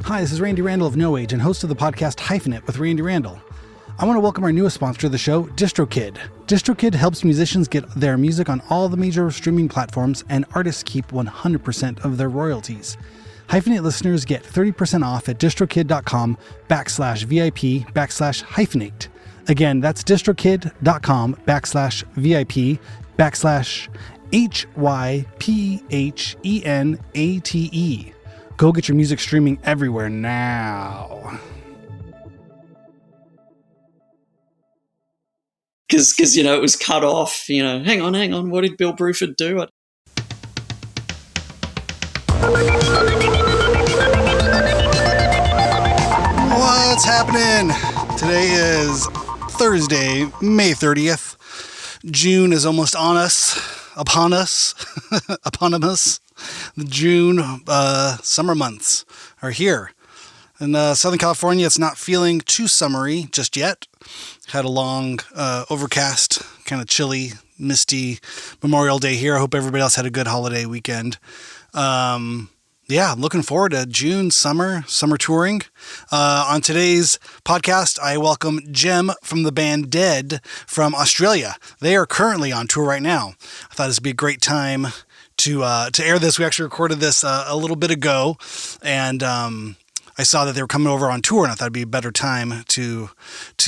Hi, this is Randy Randall of No Age and host of the podcast Hyphenate with Randy Randall. I want to welcome our newest sponsor of the show, DistroKid. DistroKid helps musicians get their music on all the major streaming platforms, and artists keep 100% of their royalties. Hyphenate listeners get 30% off at distrokid.com/VIP/hyphenate. Again, that's distrokid.com/VIP/HYPHENATE. Go get your music streaming everywhere now. Because, it was cut off, hang on, what did Bill Bruford do? What's happening? Today is Thursday, May 30th. June is almost upon us. The June summer months are here. In Southern California, it's not feeling too summery just yet. Had a long, overcast, kind of chilly, misty Memorial Day here. I hope everybody else had a good holiday weekend. I'm looking forward to June, summer touring. On today's podcast, I welcome Jem from the band Dead from Australia. They are currently on tour right now. I thought this would be a great time to air this. We actually recorded this a little bit ago, and I saw that they were coming over on tour, and I thought it'd be a better time to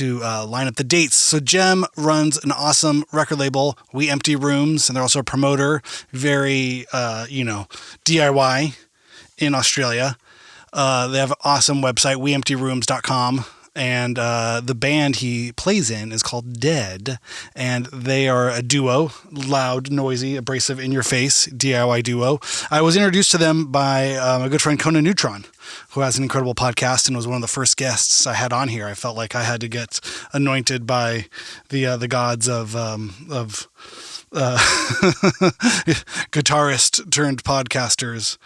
line up the dates. So Jem runs an awesome record label, We Empty Rooms, and they're also a promoter, very DIY in Australia. They have an awesome website, weemptyrooms.com. And the band he plays in is called Dead, and they are a duo, loud, noisy, abrasive, in-your-face DIY duo. I was introduced to them by my good friend Conan Neutron, who has an incredible podcast and was one of the first guests I had on here. I felt like I had to get anointed by the gods of guitarist turned podcasters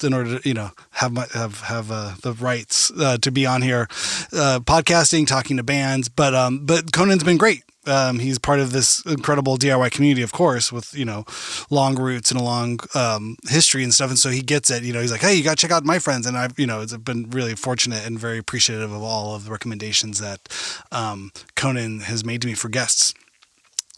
in order to have the rights to be on here podcasting, talking to bands, but Conan's been great. He's part of this incredible DIY community, of course, with long roots and a long history and stuff, and so he gets it. He's like, hey, you got to check out my friends, and I've it's been really fortunate and very appreciative of all of the recommendations that Conan has made to me for guests.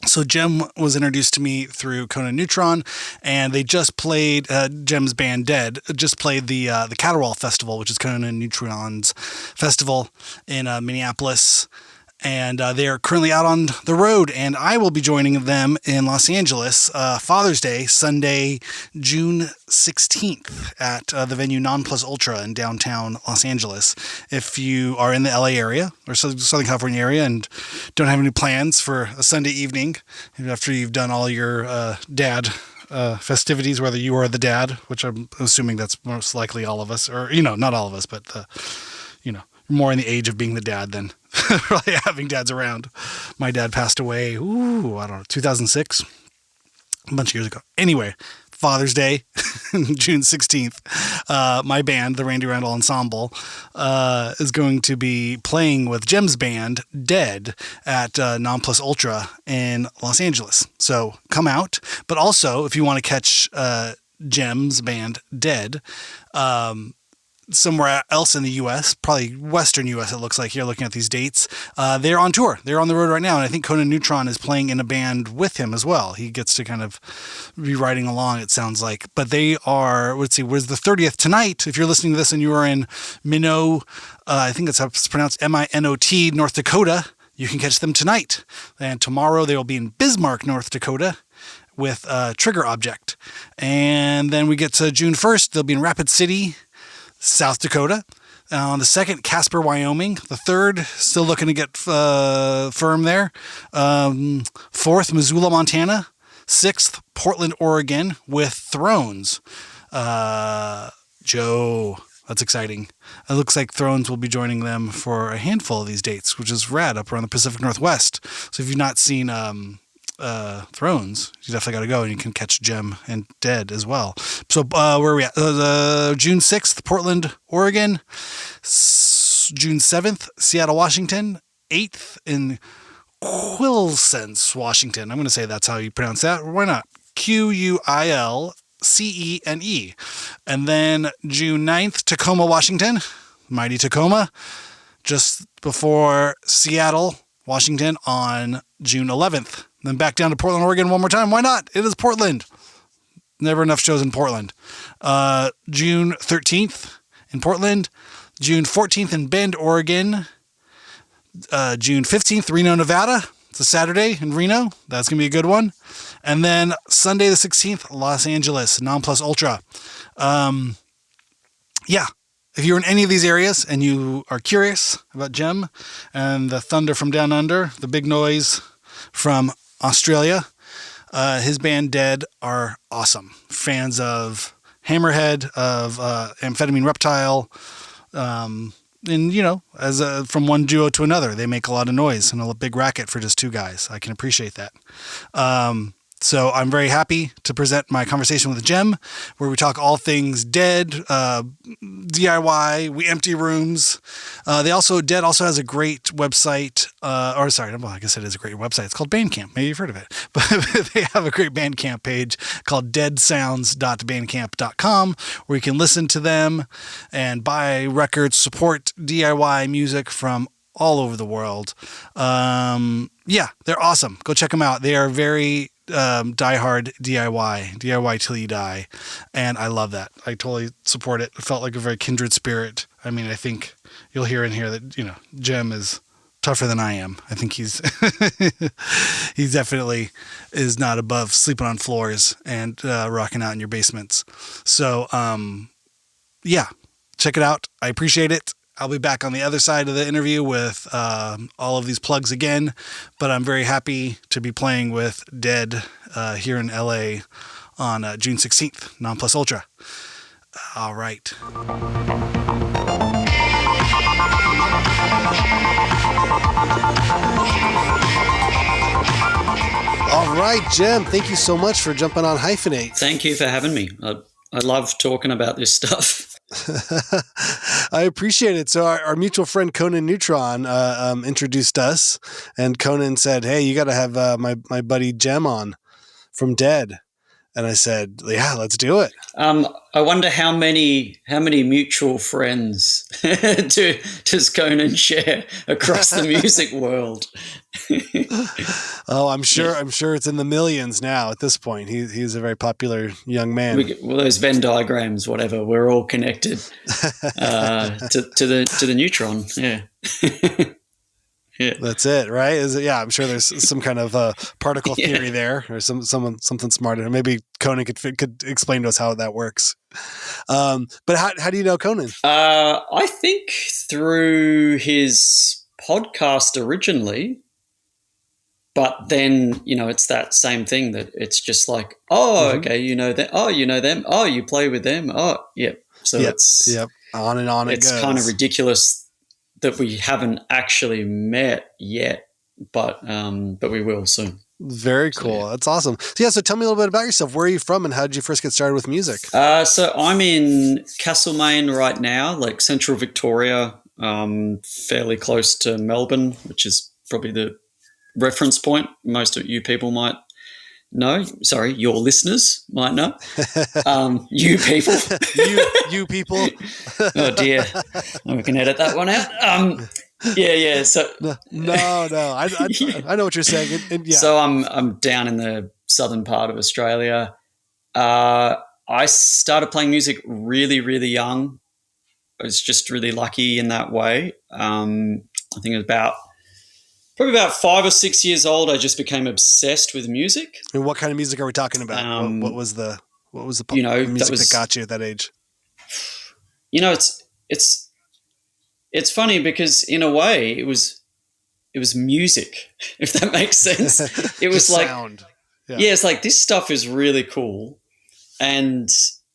So Jem was introduced to me through Conan Neutron, and they just played, Jem's band Dead, just played the Caterwaul Festival, which is Conan Neutron's festival in Minneapolis. And they are currently out on the road, and I will be joining them in Los Angeles, Father's Day, Sunday, June 16th at the venue Non Plus Ultra in downtown Los Angeles. If you are in the LA area or Southern California area and don't have any plans for a Sunday evening, after you've done all your dad festivities, whether you are the dad, which I'm assuming that's most likely all of us, or, not all of us, but, more in the age of being the dad than probably having dads around. My dad passed away, 2006, a bunch of years ago. Anyway, Father's Day, June 16th, my band, the Randy Randall Ensemble, is going to be playing with Jem's band, Dead, at Non Plus Ultra in Los Angeles. So come out. But also, if you want to catch Jem's band, Dead, somewhere else in the U.S., probably Western U.S., it looks like here, looking at these dates. They're on tour. They're on the road right now, and I think Conan Neutron is playing in a band with him as well. He gets to kind of be riding along, it sounds like. But they are, was the 30th tonight. If you're listening to this and you are in Minot, I think it's how it's pronounced, Minot, North Dakota, you can catch them tonight. And tomorrow they will be in Bismarck, North Dakota, with Trigger Object. And then we get to June 1st, they'll be in Rapid City, South Dakota. On the 2nd, Casper, Wyoming. The 3rd, still looking to get firm there. 4th, Missoula, Montana. 6th, Portland, Oregon with Thrones. Joe, that's exciting. It looks like Thrones will be joining them for a handful of these dates, which is rad up around the Pacific Northwest. So if you've not seen Thrones, you definitely got to go, and you can catch Jem and Dead as well. So where are we at? June 6th, Portland, Oregon. June 7th, Seattle, Washington. 8th in Quilsense, Washington. I'm going to say that's how you pronounce that. Why not? Quilsense, CENE. And then June 9th, Tacoma, Washington, mighty Tacoma, just before Seattle, Washington on June 11th. Then back down to Portland, Oregon one more time. Why not? It is Portland. Never enough shows in Portland. June 13th in Portland. June 14th in Bend, Oregon. June 15th, Reno, Nevada. It's a Saturday in Reno. That's going to be a good one. And then Sunday the 16th, Los Angeles, Non Plus Ultra. Yeah. If you're in any of these areas and you are curious about Jem and the Thunder from Down Under, the big noise from Australia, his band Dead are awesome. Fans of Hammerhead, of Amphetamine Reptile, and as from one duo to another, they make a lot of noise and a big racket for just two guys. I can appreciate that. So I'm very happy to present my conversation with Jem, where we talk all things Dead, DIY, we empty rooms. Dead also has a great website, I guess it is a great website. It's called Bandcamp. Maybe you've heard of it, but they have a great Bandcamp page called deadsounds.bandcamp.com, where you can listen to them and buy records, support DIY music from all over the world. They're awesome. Go check them out. They are very diehard DIY till you die, and I love that. I totally support it. It felt like a very kindred spirit. I mean, I think you'll hear in here that Jem is tougher than I am. I think he's he definitely is not above sleeping on floors and rocking out in your basements. So check it out. I appreciate it. I'll be back on the other side of the interview with all of these plugs again, but I'm very happy to be playing with Dead here in LA on June 16th, Non Plus Ultra. All right. All right, Jem, thank you so much for jumping on Hyphenate. Thank you for having me. I love talking about this stuff. I appreciate it. So our mutual friend Conan Neutron introduced us, and Conan said, "Hey, you got to have my buddy Jem on from Dead." And I said, "Yeah, let's do it." I wonder how many mutual friends does Conan share across the music world? Oh, I'm sure it's in the millions now at this point. He's a very popular young man. Those Venn diagrams, whatever, we're all connected to the neutron. Yeah. Yeah. That's it, right? I'm sure there's some kind of particle theory there, or something smarter. Maybe Conan could explain to us how that works. But how do you know Conan? I think through his podcast originally, but then it's that same thing that it's just like, okay, you know that, you know them, you play with them, yeah. So it's on and on. It's kind of ridiculous that we haven't actually met yet, but we will soon. Very cool. So, That's awesome. So tell me a little bit about yourself. Where are you from and how did you first get started with music? So I'm in Castlemaine right now, like central Victoria, fairly close to Melbourne, which is probably the reference point most of you people might know. Sorry, your listeners might know. You people. you people. Oh dear. We can edit that one out. Yeah. So no. I know what you're saying. And So I'm down in the southern part of Australia. I started playing music really, really young. I was just really lucky in that way. I think it was probably about 5 or 6 years old, I just became obsessed with music. And what kind of music are we talking about? What was the music that got you at that age? It's funny because in a way it was music, if that makes sense. It was like sound. Yeah, it's like this stuff is really cool, and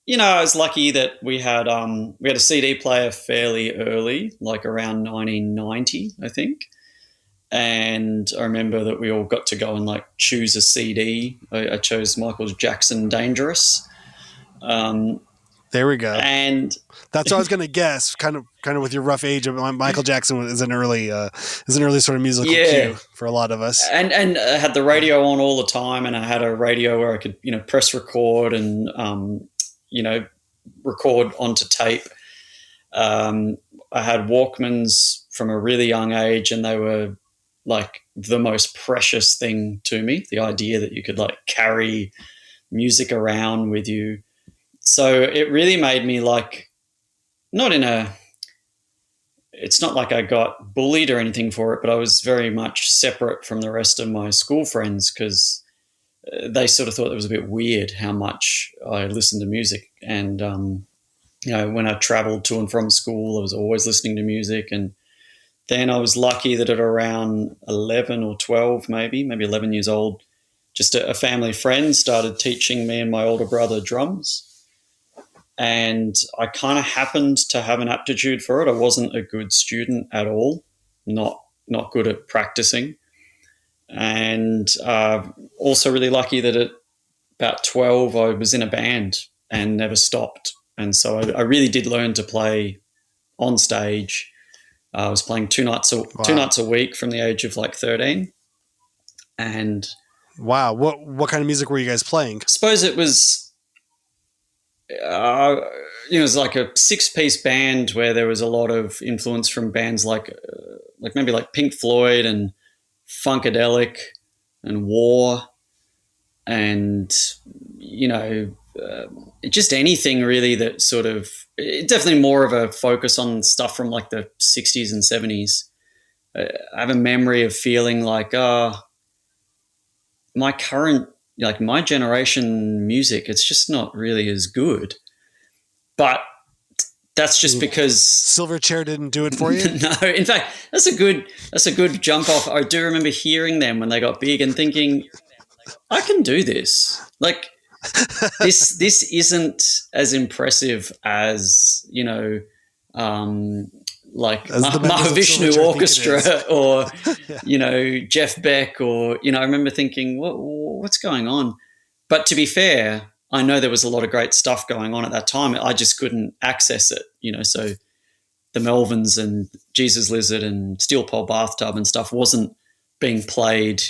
I was lucky that we had a CD player fairly early, like around 1990, I think. And I remember that we all got to go and like choose a CD. I chose Michael Jackson Dangerous. There we go. And that's what I was going to guess. Kind of with your rough age. Michael Jackson is an early sort of musical cue for a lot of us. And I had the radio on all the time, and I had a radio where I could press record and record onto tape. I had Walkmans from a really young age, and they were like the most precious thing to me. The idea that you could like carry music around with you. So it really made me like, it's not like I got bullied or anything for it, but I was very much separate from the rest of my school friends because they sort of thought it was a bit weird how much I listened to music. And, when I traveled to and from school, I was always listening to music. And then I was lucky that at around 11 or 12, maybe 11 years old, just a family friend started teaching me and my older brother drums. And I kind of happened to have an aptitude for it. I wasn't a good student at all, not good at practicing. And also really lucky that at about 12, I was in a band and never stopped. And so I really did learn to play on stage. I was playing two nights a week from the age of like 13. And wow, what kind of music were you guys playing? I suppose it was it was like a 6-piece band where there was a lot of influence from bands like maybe like Pink Floyd and Funkadelic and War and just anything really that sort of definitely more of a focus on stuff from like the 60s and 70s. I have a memory of feeling like my current, like my generation music, it's just not really as good. But that's just because Silverchair didn't do it for you. No, in fact, that's a good jump off. I do remember hearing them when they got big and thinking, I can do this. Like this isn't as impressive as like Mahavishnu Orchestra or Jeff Beck or I remember thinking what's going on. But to be fair, I know there was a lot of great stuff going on at that time. I just couldn't access it, so the Melvins and Jesus Lizard and Steel Pole Bathtub and stuff wasn't being played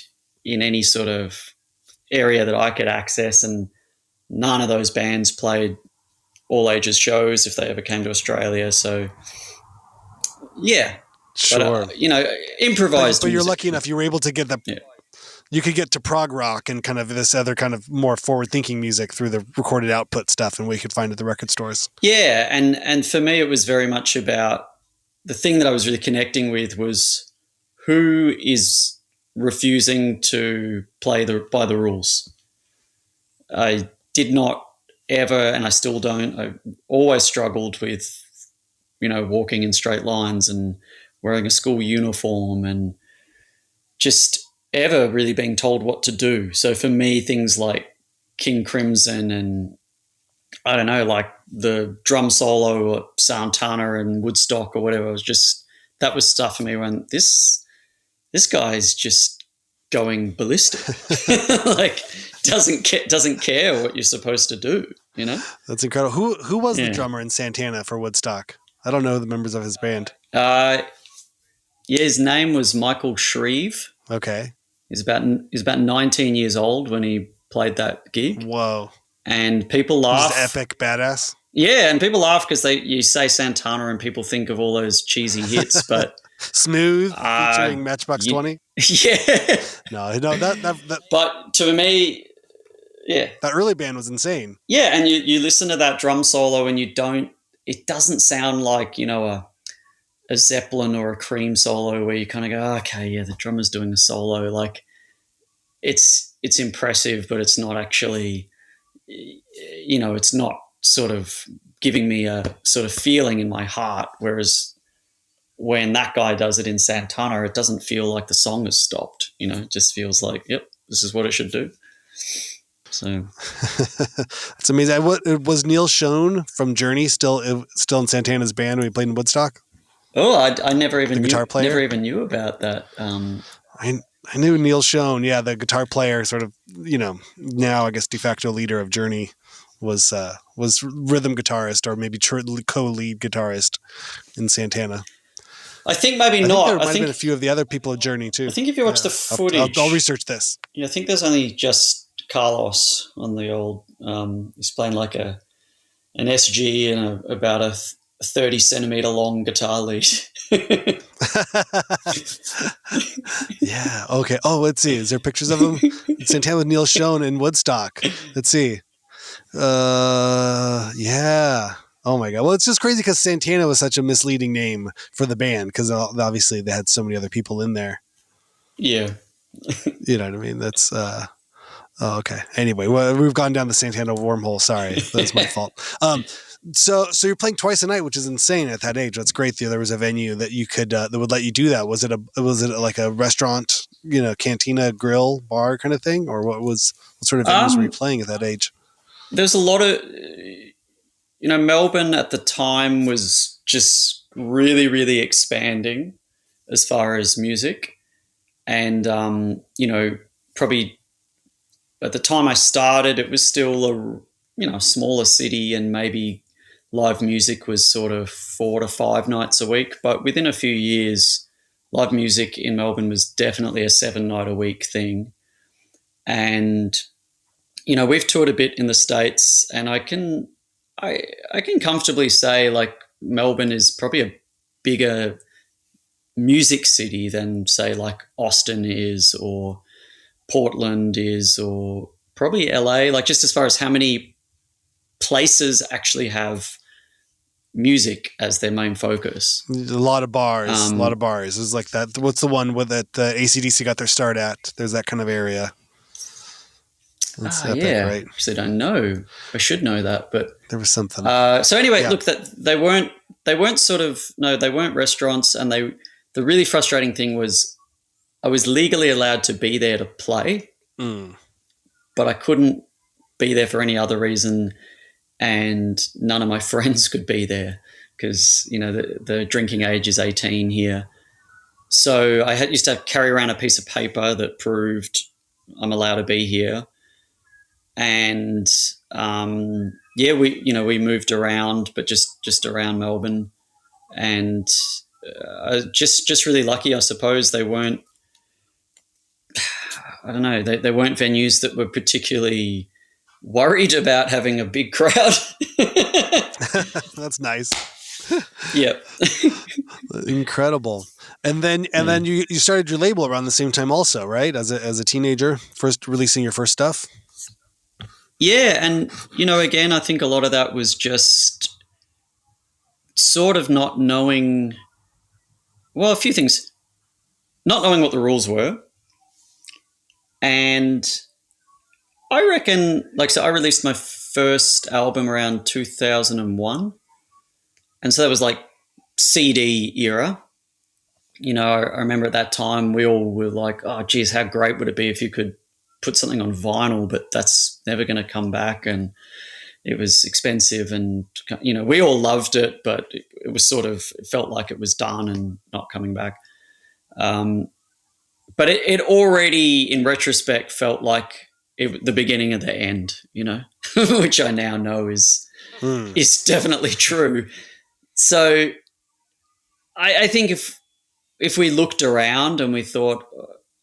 in any sort of area that I could access, and none of those bands played all ages shows if they ever came to Australia. So yeah, sure. But, improvised. But you're lucky enough you were able to get you could get to prog rock and kind of this other kind of more forward-thinking music through the recorded output stuff and we could find at the record stores. Yeah, and for me it was very much about the thing that I was really connecting with was who is refusing to play by the rules. I did not ever, and I still don't, I always struggled with, walking in straight lines and wearing a school uniform and just ever really being told what to do. So for me, things like King Crimson and I don't know, like the drum solo or Santana and Woodstock or whatever, that was stuff for me when this guy's just going ballistic. Like doesn't care what you're supposed to do, That's incredible. Who was the drummer in Santana for Woodstock? I don't know the members of his band. His name was Michael Shreve. Okay. He's about 19 years old when he played that gig. Whoa. And people laugh. He's epic badass. Yeah, and people laugh because you say Santana and people think of all those cheesy hits, but Smooth featuring Matchbox 20. Yeah. No, that. But to me, yeah, that early band was insane. Yeah, and you listen to that drum solo and it doesn't sound like a Zeppelin or a Cream solo where you kind of go, oh, okay, yeah, the drummer's doing a solo. Like it's impressive, but it's not actually, it's not sort of giving me a sort of feeling in my heart. Whereas when that guy does it in Santana, it doesn't feel like the song has stopped. It just feels like, yep, this is what it should do. So that's amazing. Was Neil Schon from Journey still in Santana's band when he played in Woodstock? Oh, I never even never even knew about that. I knew Neil Schon, the guitar player, sort of, now I guess de facto leader of Journey, was rhythm guitarist or maybe co-lead guitarist in Santana. I think maybe not. I think there might have been a few of the other people at Journey too. I think if you watch the footage, I'll research this. Yeah, I think there's only just Carlos on the old. He's playing like an SG and about a 30 centimeter long guitar lead. Yeah. Okay. Oh, let's see. Is there pictures of him? Santana with Neil Schon in Woodstock. Let's see. Yeah. Oh my God. Well, it's just crazy because Santana was such a misleading name for the band because obviously they had so many other people in there. Yeah. You know what I mean? That's, oh, okay. Anyway, well, we've gone down the Santana wormhole. Sorry. That's my fault. So you're playing twice a night, which is insane at that age. That's great. There was a venue that you could, that would let you do that. Was it like a restaurant, cantina, grill, bar kind of thing? Or what sort of venues were you playing at that age? There's a lot of, Melbourne at the time was just really, really expanding as far as music. And, probably at the time I started, it was still a smaller city and maybe live music was sort of 4 to 5 nights a week. But within a few years, live music in Melbourne was definitely a 7-night-a-week thing. And, we've toured a bit in the States, and I can comfortably say like Melbourne is probably a bigger music city than say like Austin is or Portland is or probably LA, like just as far as how many places actually have music as their main focus. A lot of bars. It's like that. What's the one with that AC/DC got their start at? There's that kind of area. That's epic, yeah, right? Actually, I don't know. I should know that, but there was something. So anyway, look, that they weren't restaurants, and the really frustrating thing was I was legally allowed to be there to play, but I couldn't be there for any other reason, and none of my friends could be there because the drinking age is 18 here. So I used to carry around a piece of paper that proved I'm allowed to be here. And we moved around, but just around Melbourne, and just really lucky, I suppose. They weren't, I don't know, they weren't venues that were particularly worried about having a big crowd. That's nice. Yep. Incredible. And then you started your label around the same time also, right? As a teenager, first releasing your first stuff. Yeah, and again, I think a lot of that was just sort of not knowing, well, a few things. Not knowing what the rules were. And I reckon, so I released my first album around 2001. And so that was like CD era. I remember at that time we all were like, oh, geez, how great would it be if you could put something on vinyl, but that's never going to come back. And it was expensive and, we all loved it, but it was it felt like it was done and not coming back. But it already, in retrospect, felt like the beginning of the end, which I now know is definitely true. So I think if we looked around and we thought,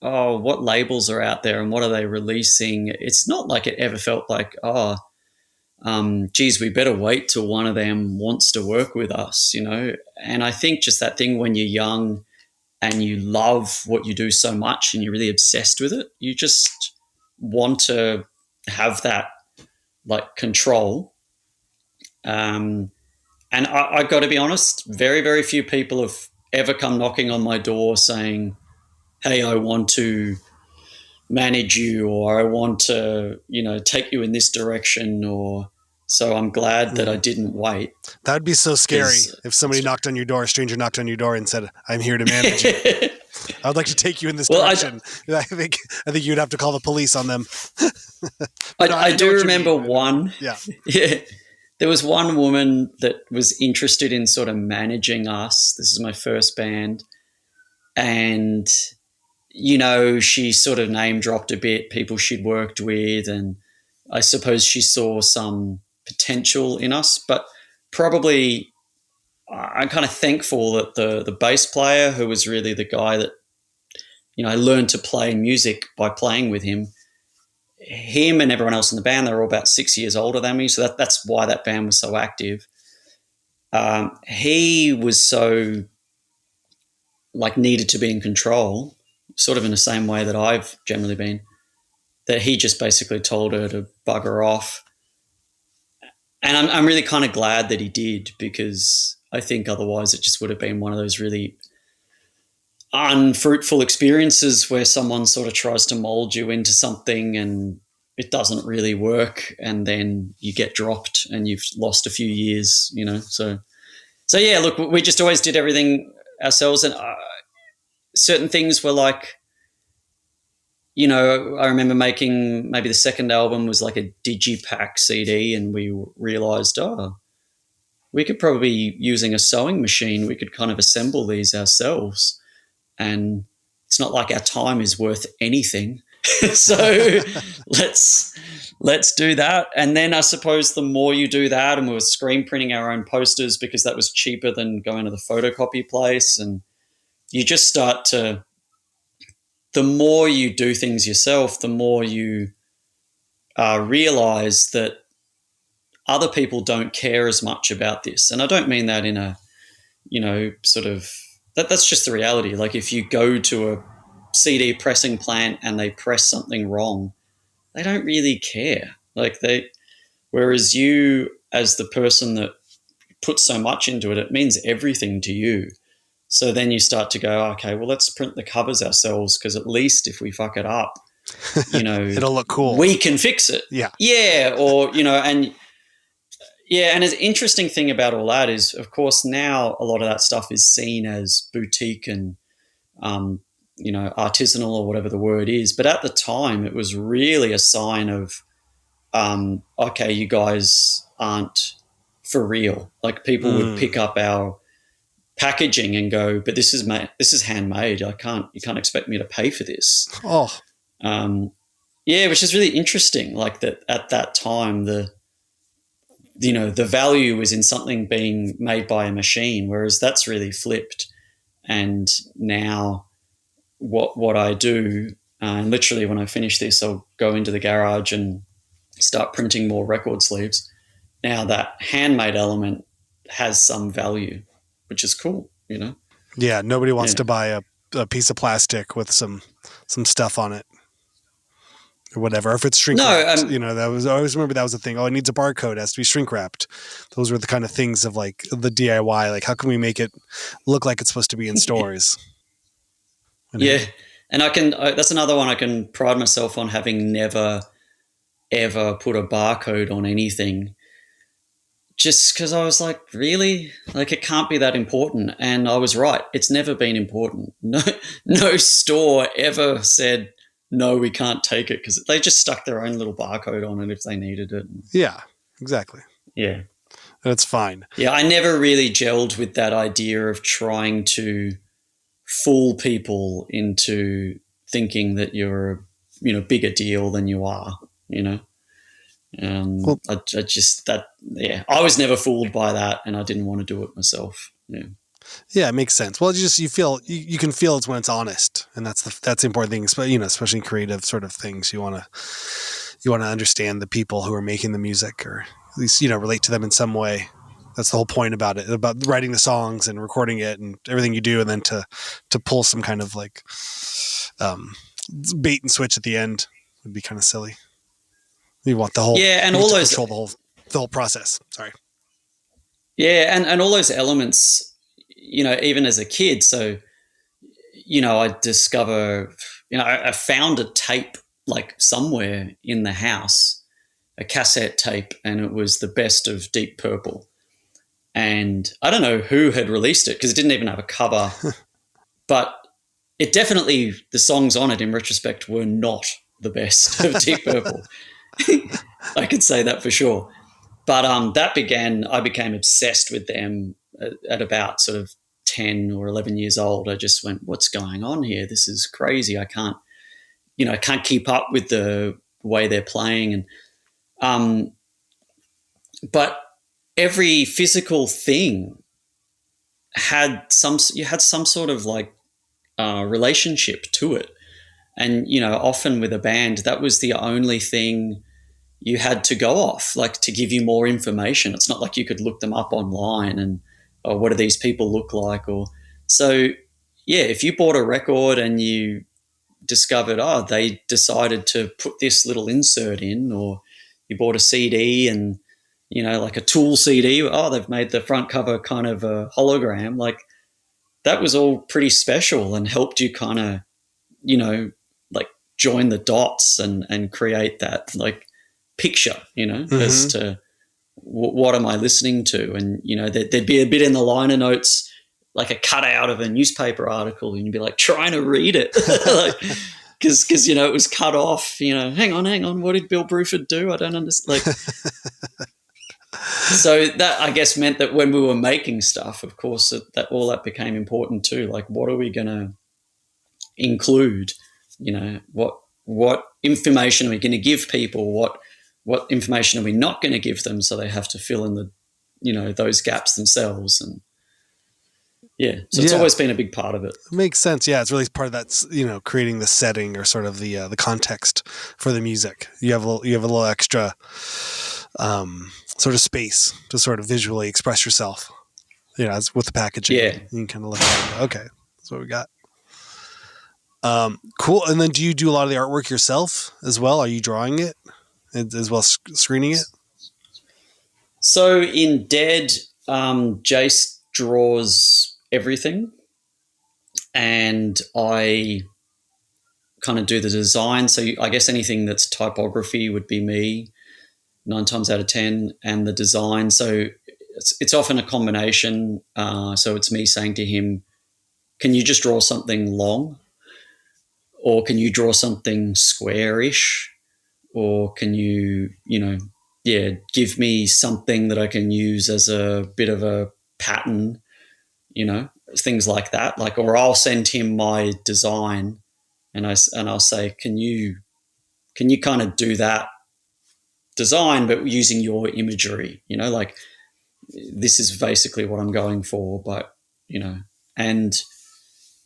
oh, what labels are out there and what are they releasing? It's not like it ever felt like, geez, we better wait till one of them wants to work with us, And I think just that thing when you're young and you love what you do so much and you're really obsessed with it, you just want to have that control. And I got to be honest, very, very few people have ever come knocking on my door saying, hey, I want to manage you, or I want to, take you in this direction, or so I'm glad that I didn't wait. That'd be so scary if somebody knocked on your door, a stranger knocked on your door and said, I'm here to manage you. I would like to take you in this direction. I think you'd have to call the police on them. I do remember one. Yeah. Yeah. There was one woman that was interested in sort of managing us. This is my first band. And she sort of name dropped a bit people she'd worked with, and I suppose she saw some potential in us, but probably I'm kind of thankful that the bass player, who was really the guy that, I learned to play music by playing with him and everyone else in the band, they were all about 6 years older than me. So that's why that band was so active. He was so needed to be in control, sort of in the same way that I've generally been, that he just basically told her to bugger off. And I'm really kind of glad that he did, because I think otherwise it just would have been one of those really unfruitful experiences where someone sort of tries to mold you into something and it doesn't really work, and then you get dropped and you've lost a few years, So yeah, look, we just always did everything ourselves, and certain things were like, I remember making maybe the second album was like a digipack CD, and we realized, we could probably, using a sewing machine, we could kind of assemble these ourselves, and it's not like our time is worth anything. So let's do that. And then I suppose the more you do that, and we were screen printing our own posters because that was cheaper than going to the photocopy place, and you just start to, the more you do things yourself, the more you realize that other people don't care as much about this. And I don't mean that in a, sort of, that's just the reality. Like if you go to a CD pressing plant and they press something wrong, they don't really care. Whereas you, as the person that puts so much into it, it means everything to you. So then you start to go, okay, well, let's print the covers ourselves, because at least if we fuck it up, it'll look cool. We can fix it. Yeah. Yeah. Or, and yeah. And an interesting thing about all that is, of course, now a lot of that stuff is seen as boutique and, artisanal, or whatever the word is. But at the time, it was really a sign of, okay, you guys aren't for real. Like people would pick up our packaging and go, but this is handmade. You can't expect me to pay for this. Oh, yeah, which is really interesting. Like that at that time, the value was in something being made by a machine, whereas that's really flipped. And now what I do, and literally when I finish this, I'll go into the garage and start printing more record sleeves. Now that handmade element has some value, which is cool, Yeah, nobody wants to buy a piece of plastic with some stuff on it or whatever. Or if it's shrink wrapped, I always remember that was the thing. Oh, it needs a barcode. It has to be shrink wrapped. Those were the kind of things of like the DIY. Like, how can we make it look like it's supposed to be in stores? Yeah, and that's another one I can pride myself on, having never ever put a barcode on anything. Just because I was like, really? Like, it can't be that important. And I was right. It's never been important. No store ever said, no, we can't take it, because they just stuck their own little barcode on it if they needed it. Yeah, exactly. Yeah. That's fine. Yeah, I never really gelled with that idea of trying to fool people into thinking that you're a bigger deal than you are, Well, I was never fooled by that, and I didn't want to do it myself. Yeah, it makes sense. Well, you feel you can feel it's when it's honest, and that's the important thing. Especially in creative sort of things, you want to understand the people who are making the music, or at least relate to them in some way. That's the whole point about it, about writing the songs and recording it and everything you do, and then to pull some kind of like bait and switch at the end would be kind of silly. You want the whole and all those control the whole process. Sorry. Yeah, and all those elements, even as a kid. So, I discover, I found a tape like somewhere in the house, a cassette tape, and it was the best of Deep Purple. And I don't know who had released it, because it didn't even have a cover, but it definitely, the songs on it in retrospect were not the best of Deep Purple. I could say that for sure. But I became obsessed with them at about sort of 10 or 11 years old. I just went, what's going on here? This is crazy. I can't keep up with the way they're playing. And but every physical thing you had some sort of like relationship to it. And, often with a band, that was the only thing you had to go off, like to give you more information. It's not like you could look them up online and, what do these people look like? Or so, yeah, if you bought a record and you discovered, they decided to put this little insert in, or you bought a CD and, like a Tool CD, they've made the front cover kind of a hologram. Like that was all pretty special and helped you kind of, like join the dots and create that like picture, as to what am I listening to? And, there'd be a bit in the liner notes, like a cutout of a newspaper article, and you'd be like trying to read it. Because it was cut off, hang on, what did Bill Bruford do? I don't understand. Like, so that, I guess, meant that when we were making stuff, of course, that all that became important too. Like, what are we going to include? What information are we going to give people? What information are we not going to give them? So they have to fill in the, those gaps themselves. And yeah, so it's always been a big part of it. It makes sense. Yeah, it's really part of that, creating the setting or sort of the context for the music. You have a little extra sort of space to sort of visually express yourself. As with the packaging. Yeah, you can kind of look at it. Okay, that's what we got. Cool. And then do you do a lot of the artwork yourself as well? Are you drawing it as well as screening it? So in Dead, Jace draws everything and I kind of do the design. So I guess anything that's typography would be me 9 times out of 10, and the design. So it's often a combination. So it's me saying to him, can you just draw something long? Or can you draw something squarish? Or can you, give me something that I can use as a bit of a pattern, things like that. Like, or I'll send him my design and I'll say, can you kind of do that design, but using your imagery, like this is basically what I'm going for, but, and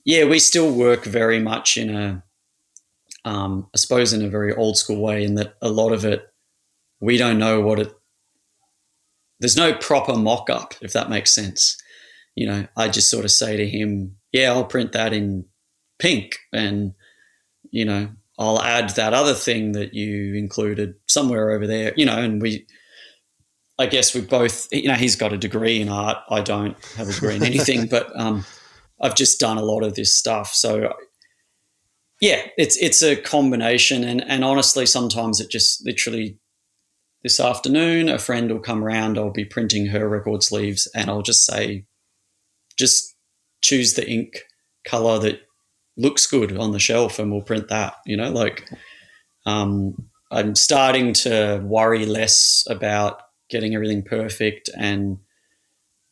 yeah, we still work very much in I suppose in a very old school way, in that a lot of it, we don't know there's no proper mock-up, if that makes sense. I just sort of say to him, yeah, I'll print that in pink and, I'll add that other thing that you included somewhere over there, and I guess we both, he's got a degree in art. I don't have a degree in anything, but I've just done a lot of this stuff. So yeah, it's a combination. And honestly, sometimes it just literally, this afternoon, a friend will come around, I'll be printing her record sleeves and I'll just say, just choose the ink color that looks good on the shelf and we'll print that, I'm starting to worry less about getting everything perfect and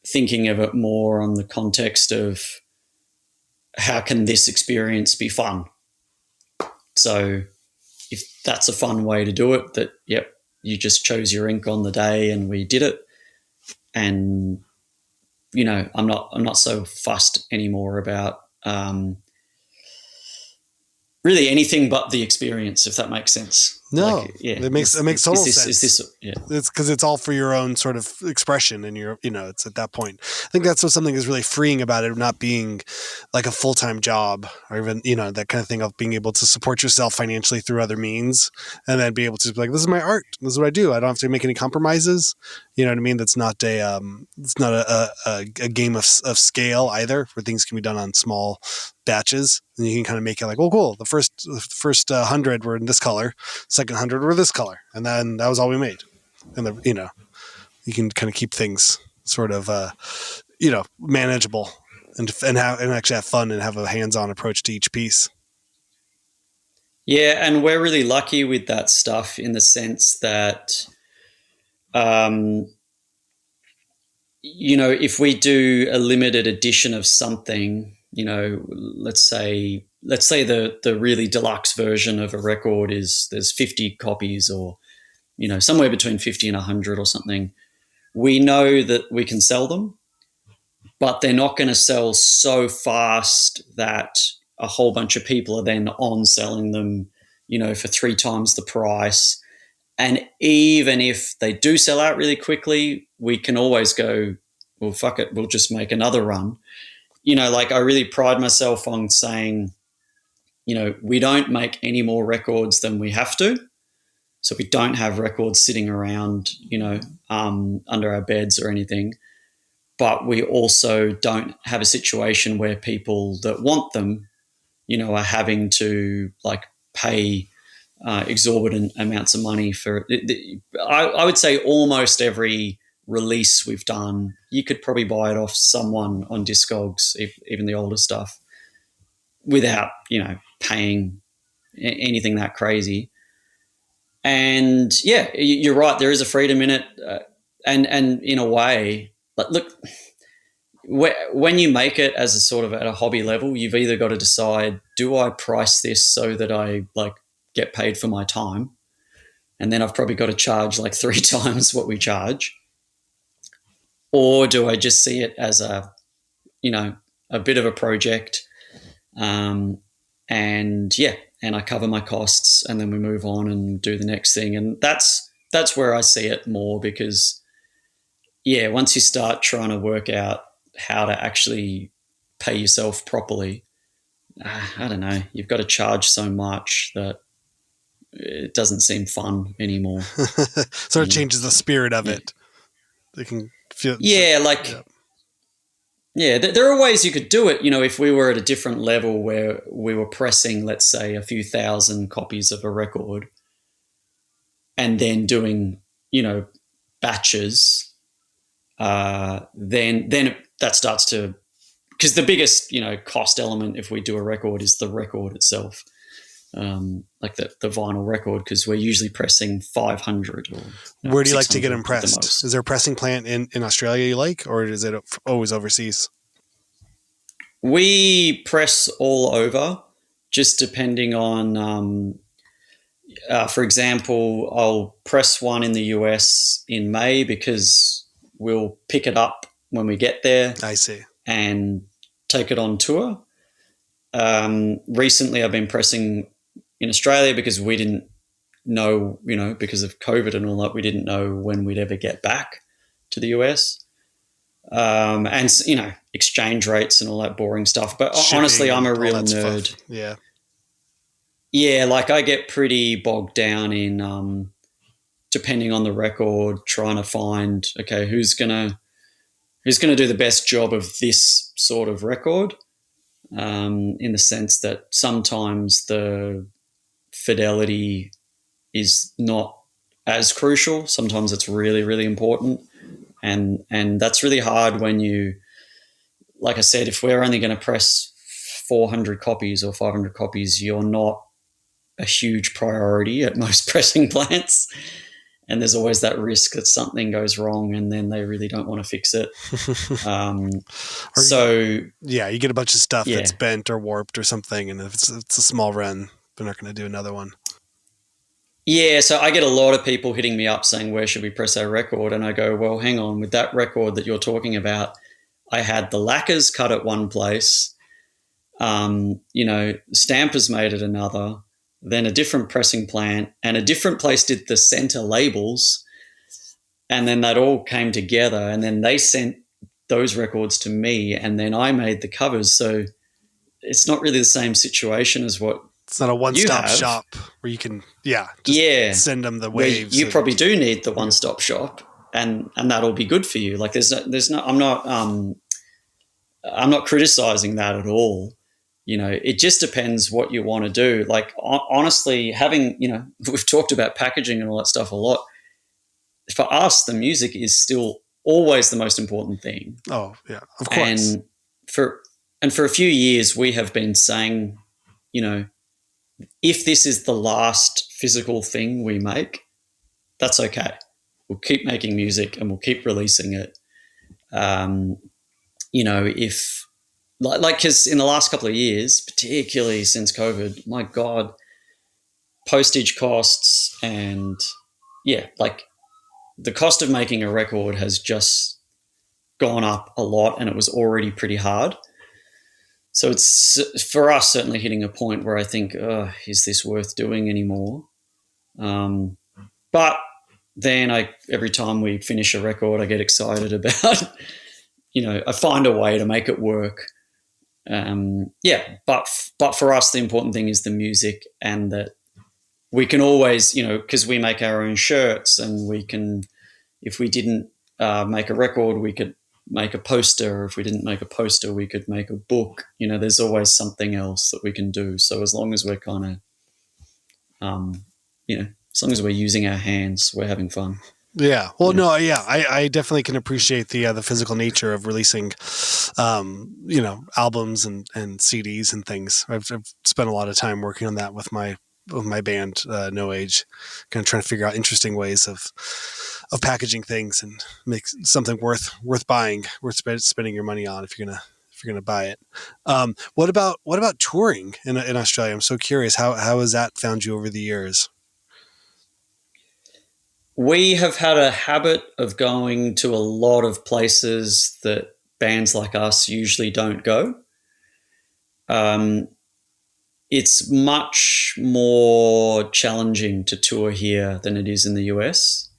thinking of it more on the context of how can this experience be fun? So if that's a fun way to do it, that, yep, you just chose your ink on the day and we did it. And, I'm not so fussed anymore about really anything but the experience, if that makes sense. No, it makes total sense. Yeah. It's because it's all for your own sort of expression, and it's at that point. I think that's what something is really freeing about it, not being like a full-time job, or even that kind of thing of being able to support yourself financially through other means, and then be able to be like, this is my art, this is what I do. I don't have to make any compromises. You know what I mean? That's not a game of scale either, where things can be done on small batches, and you can kind of make it like, oh, cool. The first 100 were in this color. Second 100 were this color, and then that was all we made. And you can kind of keep things sort of manageable and actually have fun and have a hands-on approach to each piece. Yeah, and we're really lucky with that stuff in the sense that if we do a limited edition of something, let's say the really deluxe version of a record there's 50 copies, or somewhere between 50 and 100 or something. we know that we can sell them, but they're not going to sell so fast that a whole bunch of people are then on selling them, for 3 times the price. And even if they do sell out really quickly, we can always go, well, fuck it, we'll just make another run. I really pride myself on saying, we don't make any more records than we have to. So we don't have records sitting around, under our beds or anything. But we also don't have a situation where people that want them, are having to pay exorbitant amounts of money for it. I would say almost every release we've done, you could probably buy it off someone on Discogs, even the older stuff, without, paying anything that crazy. And yeah, you're right. There is a freedom in it. And in a way, look, when you make it as a sort of at a hobby level, you've either got to decide, do I price this so that I get paid for my time? And then I've probably got to charge 3 times what we charge. Or do I just see it as a bit of a project? And I cover my costs, and then we move on and do the next thing. And that's where I see it more, because once you start trying to work out how to actually pay yourself properly, I don't know, you've got to charge so much that it doesn't seem fun anymore. So it changes the spirit of it. They can feel. There are ways you could do it. If we were at a different level where we were pressing, let's say, a few thousand copies of a record and then doing, batches, then that starts to, because the biggest, cost element if we do a record is the record itself, the vinyl record, because we're usually pressing 500. Where do you like to get them pressed? Is there a pressing plant in Australia you like, or is it always overseas? We press all over, just depending on, for example, I'll press one in the US in May because we'll pick it up when we get there. I see. And take it on tour. Recently, I've been pressing in Australia because we didn't know, because of COVID and all that, we didn't know when we'd ever get back to the US. And, exchange rates and all that boring stuff. But shipping, honestly, I'm a real nerd. Fun. Yeah. Yeah, I get pretty bogged down in, depending on the record, trying to find, okay, who's gonna do the best job of this sort of record, in the sense that sometimes the fidelity is not as crucial. Sometimes it's really, really important. And that's really hard when you, like I said, if we're only going to press 400 copies or 500 copies, you're not a huge priority at most pressing plants. And there's always that risk that something goes wrong and then they really don't want to fix it. You get a bunch of stuff that's bent or warped or something, and if it's a small run, they're not going to do another one. Yeah, so I get a lot of people hitting me up saying, where should we press our record? And I go, well, hang on, with that record that you're talking about, I had the lacquers cut at one place, stampers made at another, then a different pressing plant, and a different place did the center labels, and then that all came together, and then they sent those records to me, and then I made the covers. So it's not really the same situation as what it's not a one-stop shop where you can send them the waves. You probably do need the one-stop shop, and that'll be good for you. I'm not criticizing that at all. It just depends what you want to do. Honestly, having, we've talked about packaging and all that stuff a lot. For us, the music is still always the most important thing. Oh, yeah, of course. And for a few years, we have been saying, if this is the last physical thing we make, that's okay. We'll keep making music and we'll keep releasing it. Because in the last couple of years, particularly since COVID, my God, postage costs and the cost of making a record has just gone up a lot, and it was already pretty hard. So it's, for us, certainly hitting a point where I think, is this worth doing anymore? But then every time we finish a record, I get excited about, I find a way to make it work. But for us, the important thing is the music, and that we can always, because we make our own shirts, and we can, if we didn't make a record, we could make a poster. If we didn't make a poster, we could make a book. There's always something else that we can do. So as long as we're kind of, as long as we're using our hands, we're having fun. Yeah. Well, no, yeah, I definitely can appreciate the physical nature of releasing, albums and CDs and things. I've spent a lot of time working on that with my band, No Age, kind of trying to figure out interesting ways of packaging things and make something worth buying, worth spending your money on if you're gonna buy it. What about touring in Australia? I'm so curious. How has that found you over the years? We have had a habit of going to a lot of places that bands like us usually don't go. It's much more challenging to tour here than it is in the US.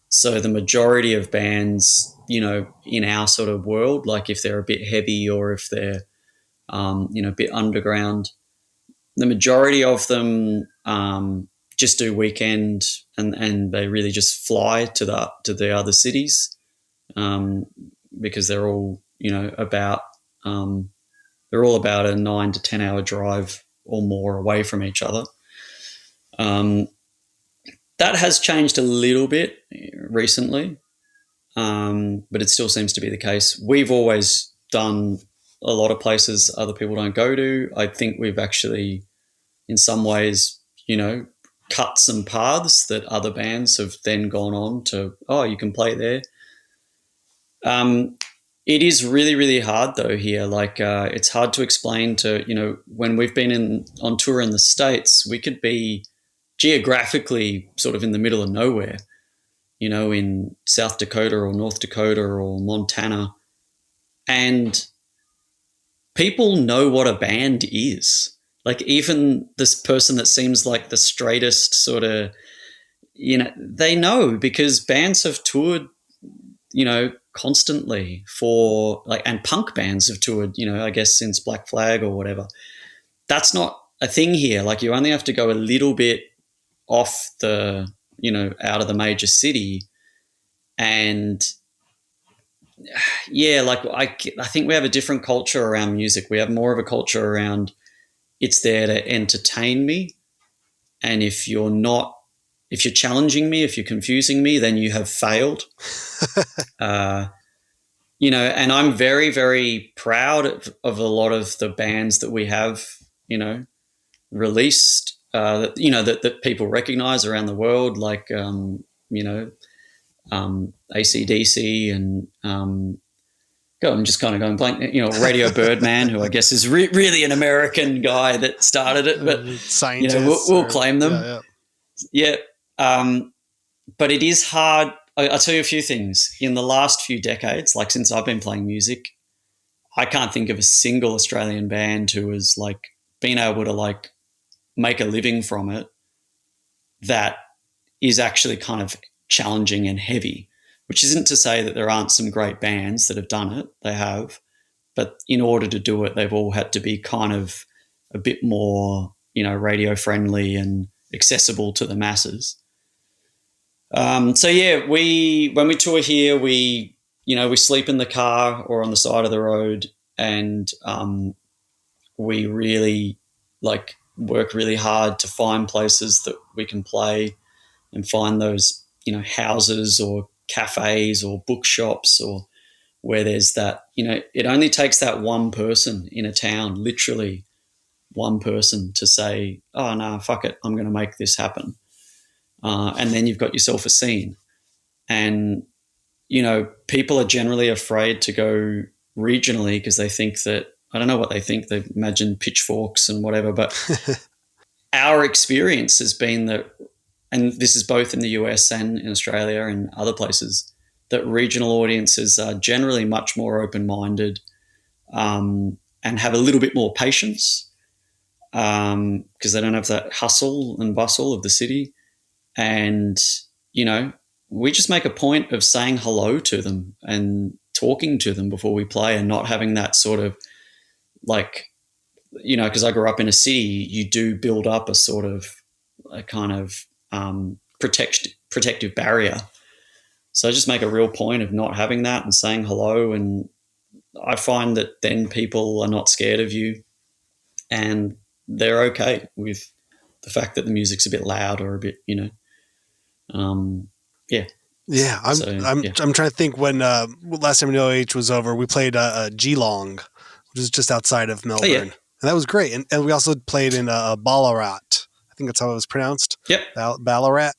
So the majority of bands, in our sort of world, like if they're a bit heavy or if they're, a bit underground, the majority of them just do weekend, and they really just fly to the other cities, because they're all about a 9 to 10 hour drive or more away from each other. That has changed a little bit recently, but it still seems to be the case. We've always done a lot of places other people don't go to. I think we've actually, in some ways, cut some paths that other bands have then gone on to, you can play there. It is really, really hard though here. Like it's hard to explain to, when we've been on tour in the States, we could be geographically sort of in the middle of nowhere, in South Dakota or North Dakota or Montana. And people know what a band is. Like even this person that seems like the straightest sort of, they know, because bands have toured, constantly for and punk bands have toured, I guess since Black Flag or whatever. That's not a thing here. Like you only have to go a little bit off the, out of the major city. And yeah, like I think we have a different culture around music. We have more of a culture around it's there to entertain me. And if you're challenging me, if you're confusing me, then you have failed. And I'm very, very proud of a lot of the bands that we have, released, that people recognize around the world, like, AC/DC and, I'm just kind of going blank, Radio Birdman, who I guess is really an American guy that started it, but, we'll claim them. Yeah. But it is hard. I'll tell you a few things. In the last few decades, like since I've been playing music, I can't think of a single Australian band who has like been able to like make a living from it that is actually kind of challenging and heavy, which isn't to say that there aren't some great bands that have done it. They have. But in order to do it, they've all had to be kind of a bit more, radio friendly and accessible to the masses. So yeah, when we tour here, we sleep in the car or on the side of the road, and we really like work really hard to find places that we can play and find those, houses or cafes or bookshops or where there's that, it only takes that one person in a town, literally one person, to say, oh no, fuck it, I'm going to make this happen. And then you've got yourself a scene. And, people are generally afraid to go regionally because they think that, I don't know what they think, they imagine pitchforks and whatever, but our experience has been that, and this is both in the US and in Australia and other places, that regional audiences are generally much more open-minded and have a little bit more patience because they don't have that hustle and bustle of the city. And, we just make a point of saying hello to them and talking to them before we play, and not having that sort of like, because I grew up in a city, you do build up a sort of a kind of protective barrier. So I just make a real point of not having that and saying hello. And I find that then people are not scared of you and they're okay with the fact that the music's a bit loud or a bit, yeah. Yeah, I'm trying to think when last time OH was over, we played Geelong, which is just outside of Melbourne. Oh, yeah. And that was great. And we also played in Ballarat. I think that's how it was pronounced. Yep. Ballarat.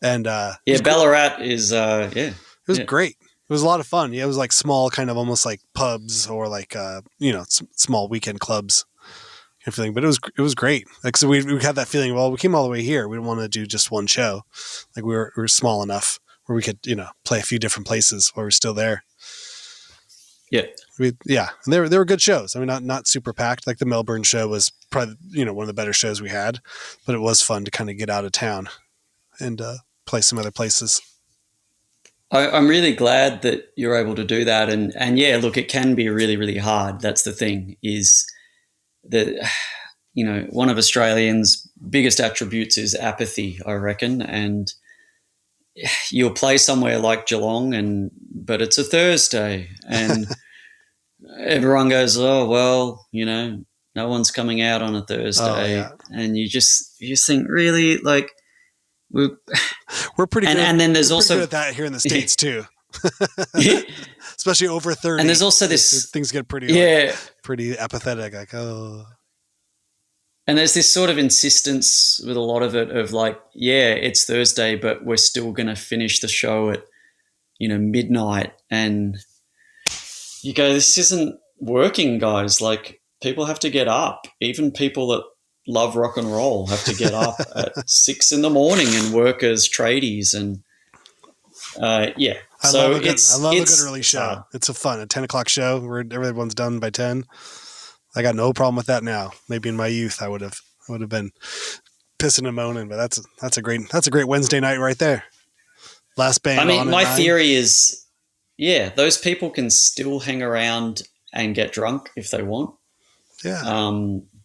And Ballarat is It was great. It was a lot of fun. Yeah, it was like small, kind of almost like pubs or like small weekend clubs. Feeling, but it was great. Like, so we had that feeling. Well, we came all the way here. We didn't want to do just one show. Like we were small enough where we could play a few different places while we're still there. Yeah, and they were good shows. I mean, not super packed. Like the Melbourne show was probably one of the better shows we had, but it was fun to kind of get out of town and play some other places. I'm really glad that you're able to do that. And yeah, look, it can be really, really hard. That's the thing is. One of Australians' biggest attributes is apathy, I reckon. And you'll play somewhere like Geelong, but it's a Thursday, and everyone goes, "Oh well, no one's coming out on a Thursday," and you just think, really, like we're pretty good. And then there's also good at that here in the States too. Especially over 30. And there's also this things get pretty pretty apathetic, like and there's this sort of insistence with a lot of it of like, it's Thursday, but we're still going to finish the show at midnight, and you go, this isn't working, guys. Like, people have to get up. Even people that love rock and roll have to get up at 6 a.m. and work as tradies, and I love a good early show. It's a fun 10 o'clock show where everyone's done by 10. I got no problem with that now. Maybe in my youth I would have been pissing and moaning, but that's a great Wednesday night right there. Last band. I mean, my theory is, those people can still hang around and get drunk if they want. Yeah.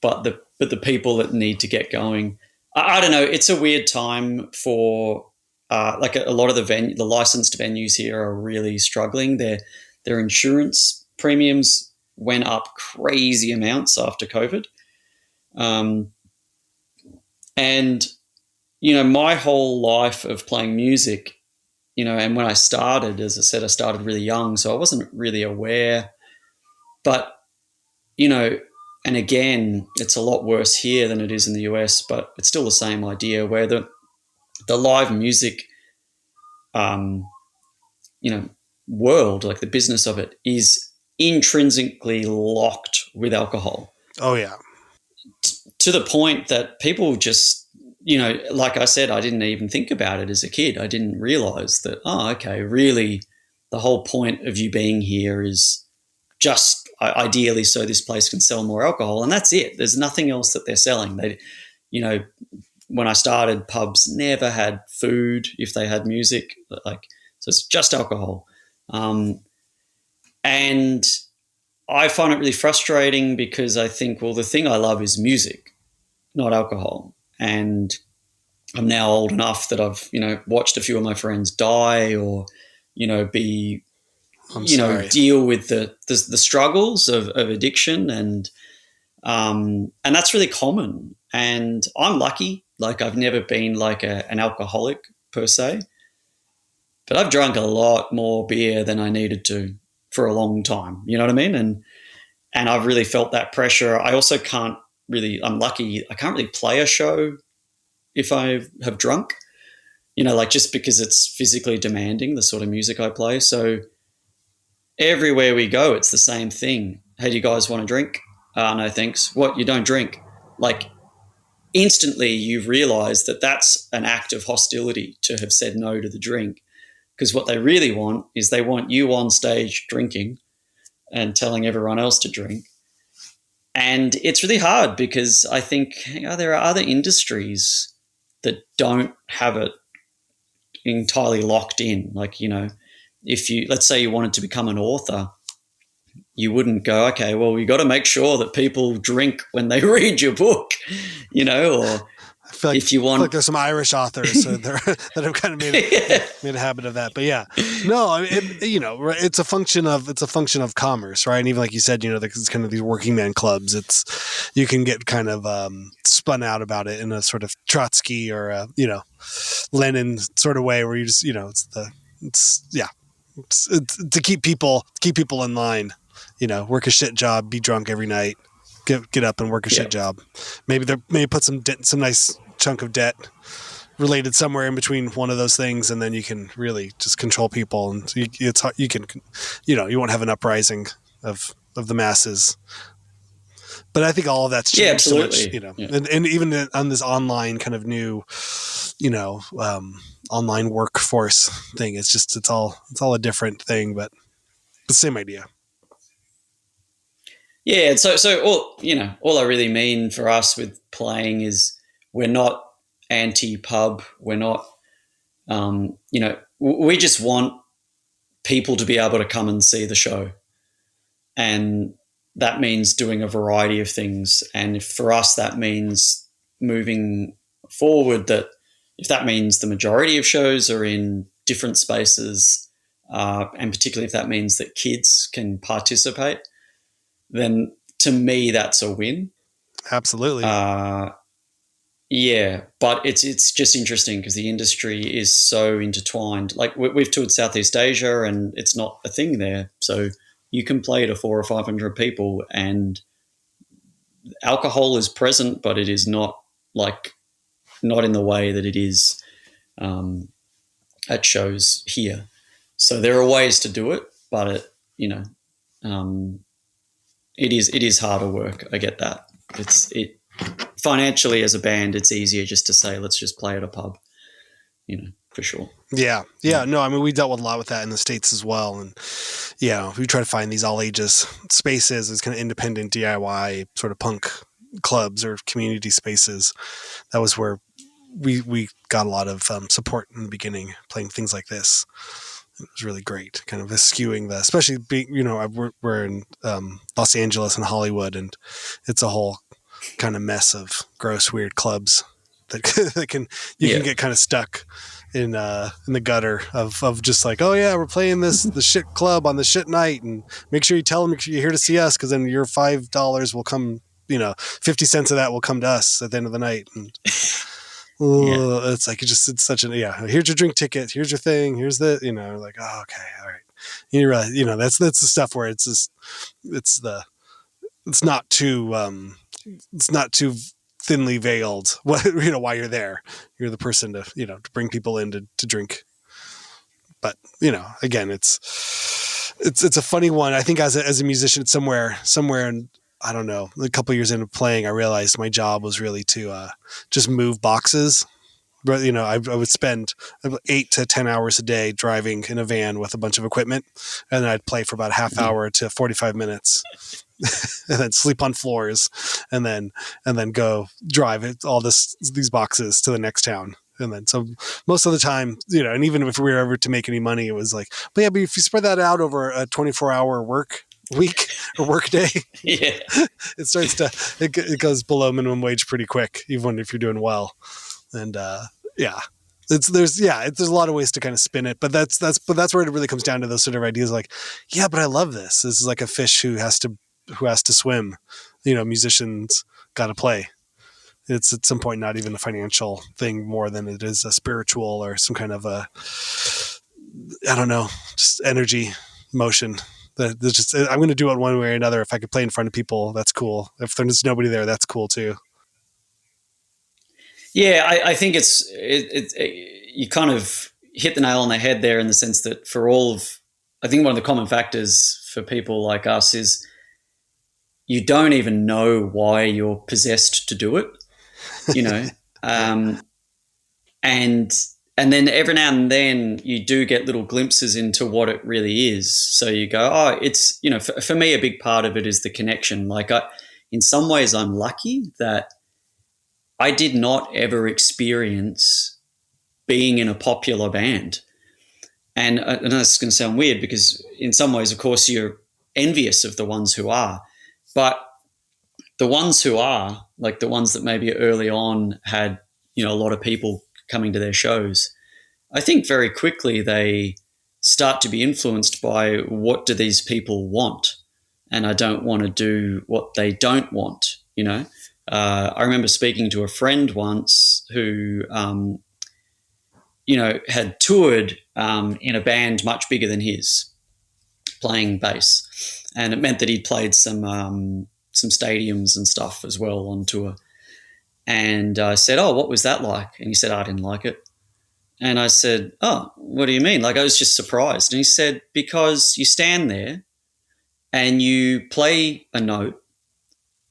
But the people that need to get going, I don't know. It's a weird time for. Like a lot of the licensed venues here are really struggling. Their insurance premiums went up crazy amounts after COVID. And, my whole life of playing music, and when I started, as I said, I started really young, so I wasn't really aware. But, and again, it's a lot worse here than it is in the US, but it's still the same idea where the live music, world, like the business of it, is intrinsically locked with alcohol. Oh yeah. To the point that people just, like I said, I didn't even think about it as a kid. I didn't realize that, really the whole point of you being here is just ideally so this place can sell more alcohol, and that's it. There's nothing else that they're selling. They, when I started, pubs never had food if they had music, so it's just alcohol. And I find it really frustrating because I think, well, the thing I love is music, not alcohol. And I'm now old enough that I've, watched a few of my friends die or, deal with the struggles of addiction, and that's really common. And I'm lucky. Like, I've never been like an alcoholic per se, but I've drunk a lot more beer than I needed to for a long time. You know what I mean? And I've really felt that pressure. I also I'm lucky, I can't really play a show if I have drunk, just because it's physically demanding, the sort of music I play. So everywhere we go, it's the same thing. Hey, do you guys want to drink? No, thanks. What, you don't drink? Like, instantly you realize that that's an act of hostility to have said no to the drink, because what they really want is they want you on stage drinking and telling everyone else to drink. And it's really hard because I think there are other industries that don't have it entirely locked in. Like, if you, let's say you wanted to become an author, you wouldn't go, okay, well, you got to make sure that people drink when they read your book, or I feel like, if you want, like there's some Irish authors that have kind of made a habit of that. But yeah, no, it's a function of commerce, right? And even like you said, there's kind of these working man clubs. You can get kind of spun out about it in a sort of Trotsky or Lenin sort of way, where you just it's to keep people in line. Work a shit job, be drunk every night, get up and work a shit job. Maybe put some nice chunk of debt related somewhere in between one of those things, and then you can really just control people, and you won't have an uprising of the masses. But I think all of that's changed so much, and even on this online kind of new, online workforce thing, it's all a different thing, but the same idea. Yeah, so all I really mean for us with playing is we're not anti-pub. We're not, we just want people to be able to come and see the show. And that means doing a variety of things. And if for us that means moving forward, if that means the majority of shows are in different spaces, and particularly if that means that kids can participate, then to me that's a win. Absolutely. Yeah, but it's just interesting because the industry is so intertwined. Like we've toured Southeast Asia, and it's not a thing there. So you can play to 400 or 500 people, and alcohol is present, but it is not in the way that it is at shows here. So there are ways to do it, but it is harder work. I get that. Financially as a band, it's easier just to say, let's just play at a pub, for sure. Yeah. No, I mean, we dealt with a lot with that in the States as well. And we try to find these all ages spaces as kind of independent DIY sort of punk clubs or community spaces. That was where we got a lot of support in the beginning, playing things like this. It was really great, kind of eschewing especially being, we're in Los Angeles and Hollywood, and it's a whole kind of mess of gross, weird clubs that can get kind of stuck in the gutter of just like, oh yeah, we're playing the shit club on the shit night, and make sure you tell them you're here to see us, because then your $5 will come, 50 cents of that will come to us at the end of the night. And it's like it's such an here's your drink ticket, here's your thing, here's the like, oh, okay, all right. You realize, that's the stuff where it's not too thinly veiled. Why you're there, you're the person to bring people in to drink. But again, it's a funny one. I think as a musician, somewhere in, I don't know, a couple of years into playing, I realized my job was really to just move boxes. But I would spend 8 to 10 hours a day driving in a van with a bunch of equipment, and then I'd play for about a half hour to 45 minutes, and then sleep on floors, and then go drive all these boxes to the next town. And then, so most of the time, and even if we were ever to make any money, it was like, but if you spread that out over a 24-hour work week or work day, it starts to, it goes below minimum wage pretty quick, even if you're doing well. And there's a lot of ways to kind of spin it, but that's where it really comes down to those sort of ideas, like, but I love this. This is like a fish who has to swim. Musicians got to play. It's at some point not even a financial thing more than it is a spiritual or some kind of I don't know, just energy, motion. There's just, I'm going to do it one way or another. If I could play in front of people, that's cool. If there's nobody there, that's cool too. Yeah, I think you kind of hit the nail on the head there, in the sense that I think one of the common factors for people like us is you don't even know why you're possessed to do it. you know. And then every now and then you do get little glimpses into what it really is. So you go, oh, it's, you know, for me, a big part of it is the connection. Like in some ways I'm lucky that I did not ever experience being in a popular band. And I know this is going to sound weird because in some ways, of course, you're envious of the ones who are, but the ones who are, like the ones that maybe early on had, you know, a lot of people coming to their shows, I think very quickly they start to be influenced by what do these people want, and I don't want to do what they don't want, you know. I remember speaking to a friend once who, you know, had toured in a band much bigger than his, playing bass, and it meant that he'd played some stadiums and stuff as well on tour. And I said, oh, what was that like? And he said, I didn't like it. And I said, oh, what do you mean? Like, I was just surprised. And he said, because you stand there and you play a note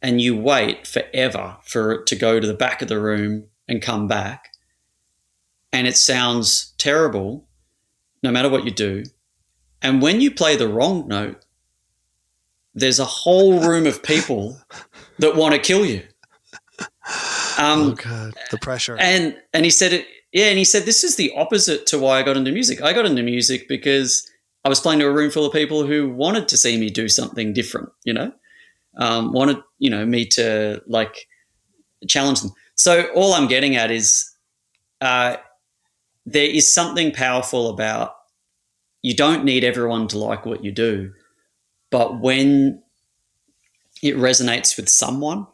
and you wait forever for it to go to the back of the room and come back, and it sounds terrible no matter what you do. And when you play the wrong note, there's a whole room of people that want to kill you. Oh God, the pressure. And he said it. Yeah, and he said this is the opposite to why I got into music. I got into music because I was playing to a room full of people who wanted to see me do something different. You know, wanted, you know, me to like challenge them. So all I'm getting at is there is something powerful about, you don't need everyone to like what you do, but when it resonates with someone,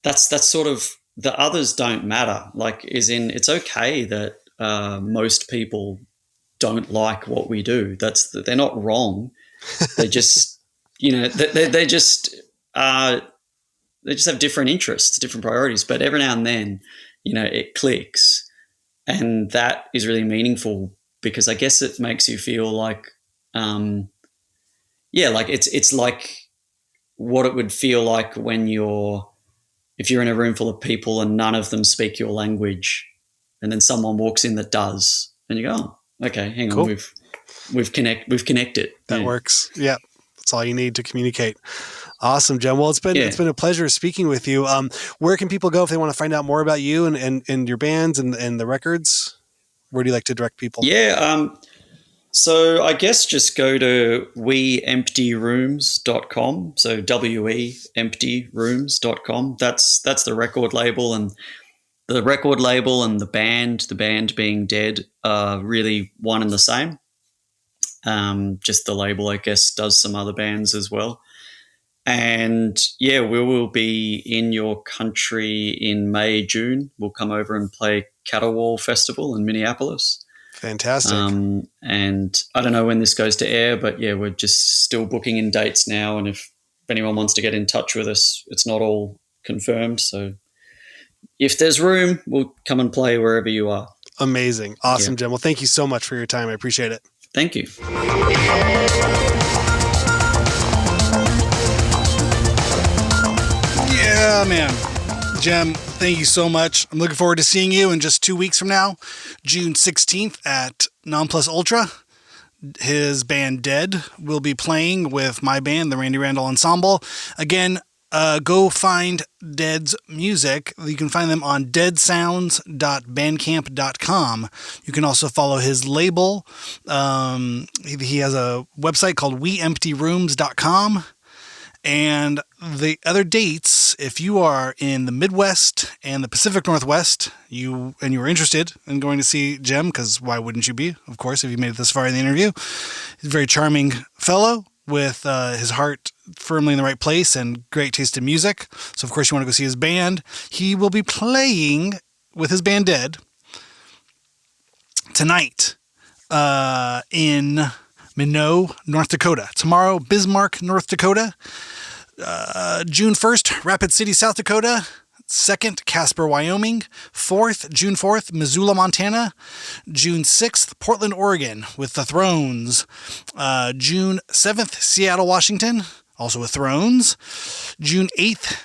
that's sort of, the others don't matter. Like, is in, it's okay that most people don't like what we do. They're not wrong. They just, you know, they just have different interests, different priorities. But every now and then, you know, it clicks, and that is really meaningful because I guess it makes you feel like, like it's like what it would feel like when if you're in a room full of people and none of them speak your language, and then someone walks in that does, and you go, oh, okay, hang on, we've connected. That works. Yeah. That's all you need to communicate. Awesome, Jem. Well, it's been a pleasure speaking with you. Where can people go if they want to find out more about you and your bands and the records? Where do you like to direct people? Yeah. So I guess just go to weemptyrooms.com. So weemptyrooms.com. That's the record label, and the record label and the band being Dead are really one and the same. Just the label, I guess, does some other bands as well. And yeah, we will be in your country in May, June. We'll come over and play Caterwaul Festival in Minneapolis. Fantastic. And I don't know when this goes to air, but yeah, we're just still booking in dates now. And if anyone wants to get in touch with us, it's not all confirmed. So if there's room, we'll come and play wherever you are. Amazing. Awesome, Jem. Well, thank you so much for your time. I appreciate it. Thank you. Yeah, man. Jem, thank you so much. I'm looking forward to seeing you in just 2 weeks from now, June 16th at Non Plus Ultra. His band Dead will be playing with my band, the Randy Randall Ensemble. Again, go find Dead's music. You can find them on deadsounds.bandcamp.com. You can also follow his label. He has a website called weemptyrooms.com. And the other dates, if you are in the Midwest and the Pacific Northwest, you're interested in going to see Jem, because why wouldn't you be, of course, if you made it this far in the interview. He's a very charming fellow with his heart firmly in the right place and great taste in music. So, of course, you want to go see his band. He will be playing with his band Dead tonight in Minot, North Dakota. Tomorrow, Bismarck, North Dakota. June 1st, Rapid City, South Dakota. 2nd, Casper, Wyoming. June 4th, Missoula, Montana. June 6th, Portland, Oregon with the Thrones. June 7th, Seattle, Washington, also with Thrones. June 8th,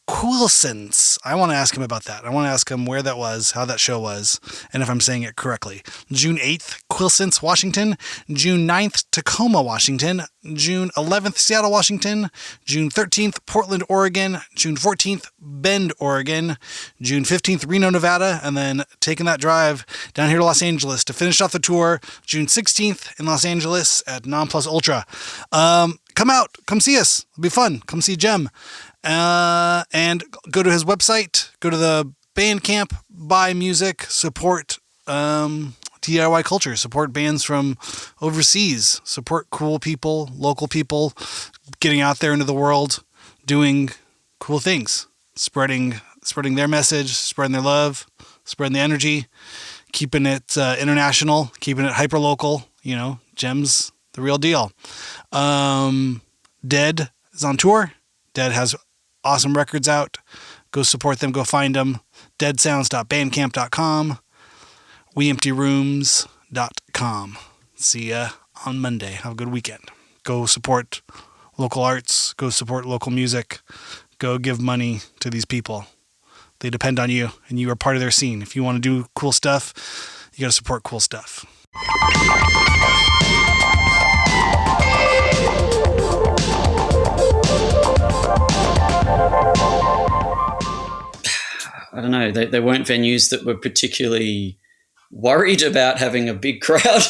Quilsons. I want to ask him about that. I want to ask him where that was, how that show was, and if I'm saying it correctly. June 8th, Quilsons, Washington. June 9th, Tacoma, Washington. June 11th, Seattle, Washington. June 13th, Portland, Oregon. June 14th, Bend, Oregon. June 15th, Reno, Nevada. And then taking that drive down here to Los Angeles to finish off the tour. June 16th in Los Angeles at Non Plus Ultra. Come out. Come see us. It'll be fun. Come see Jem. And go to his website, go to the Bandcamp, buy music, support DIY culture, support bands from overseas, support cool people, local people, getting out there into the world, doing cool things, spreading their message, spreading their love, spreading the energy, keeping it international, keeping it hyper local. You know, Jem's the real deal. Dead is on tour. Dead has awesome records out. Go support them. Go find them. deadsounds.bandcamp.com. weemptyrooms.com. See ya on Monday. Have a good weekend. Go support local arts. Go support local music. Go give money to these people. They depend on you, and you are part of their scene. If you want to do cool stuff, you got to support cool stuff. I don't know. They weren't venues that were particularly worried about having a big crowd.